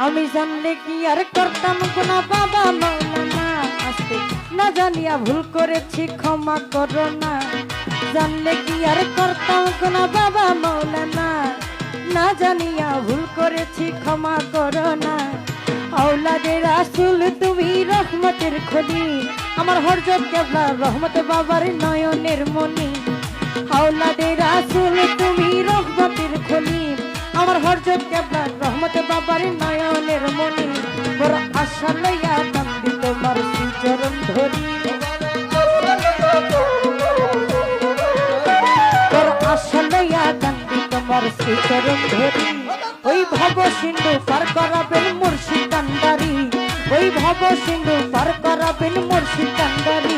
আমি জানলে কি আর করতাম গুনা বাবা মাওলানা, আস্তে না জানিয়া ভুল করেছি ক্ষমা করো না। জানলে কি আর করতাম গুনা বাবা মাওলানা, না জানিয়া ভুল করেছি ক্ষমা করো না। আওলাদে রাসূল তুমি রহমতের খনি, আমার হযরত কেবলা রহমত বাবার নয়নের মনি। আওলাদে রাসূল তুমি রহমতের খনি, আমার হযরত কেবলা রহমত বাবার নয়নের মনি। বড় আশা লইয়া কান্দি তোমার চরণ ধরি, বড় আশা লইয়া কান্দি তোমার চরণ ধরি। ওই ভব সিন্ধু পার করাবেন মুর্শিদ কান্ডারি, ওই ভব সিন্ধু পার করাবেন মুর্শিদ কান্ডারি।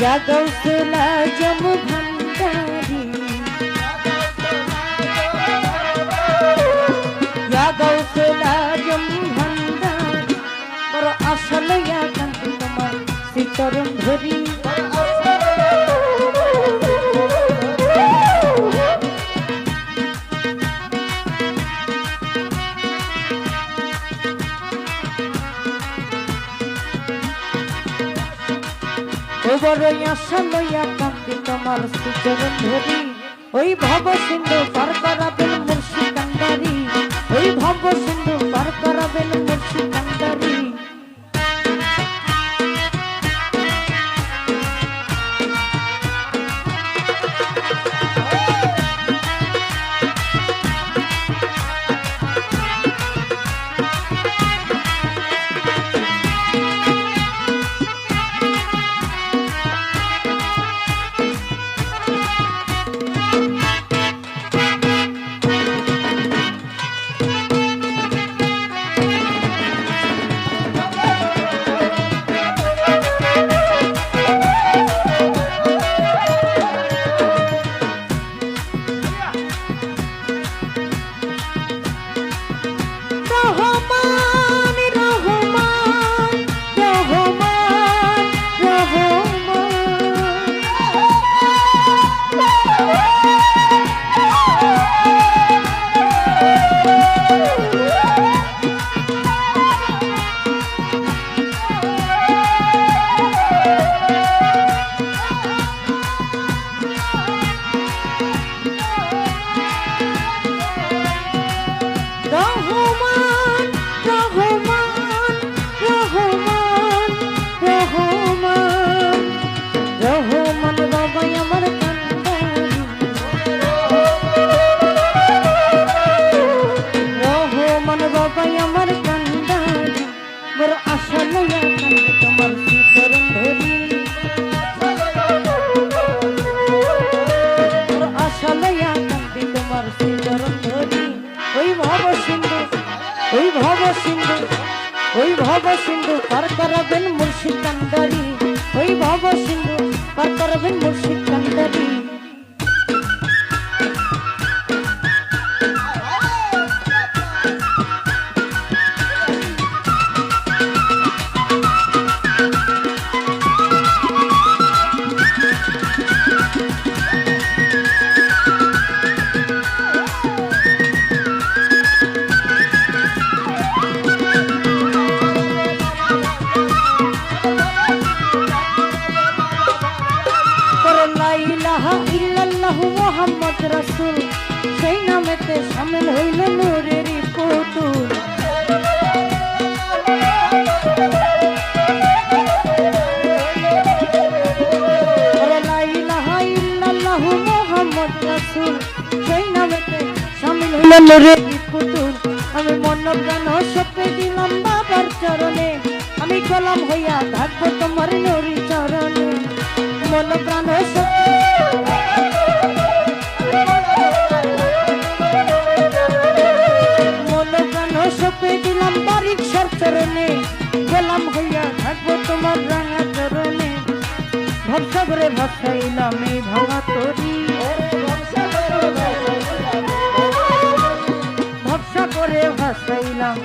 या गौसला जम भंडारी, या गौसला जम भंडारी। बड़ आशा लइया कांदी तोमार चरण धरी, বড় আশা লইয়া কান্দি তোমার চরণ ধরি। ওই ভব সিন্ধু পার করাবেন মুর্শিদ কান্ডারি, ওই ভব সিন্ধু পার করাবেন মুর্শিদ কান্ডারি। ওই ভব সিন্ধু পার করাবেন মুর্শিদ কান্ডারি, ওই ভব সিন্ধু পার করাবেন মুর্শিদ কান্ডারি। নুরে পুতুল আমি মন প্রাণ সপে দিলাম বাবার চরণে আমি গোলাম হইয়া থাকবো তোমার নুরি চরণে মন প্রাণ মন প্রাণ সপে দিলাম বারিকশার চরণে গোলাম হইয়া থাকবো তোমার রাঙা চরণে ভরসা করে ভাসাইলাম এই ভাঙা তরি ভরসা করে ভাসাইলাম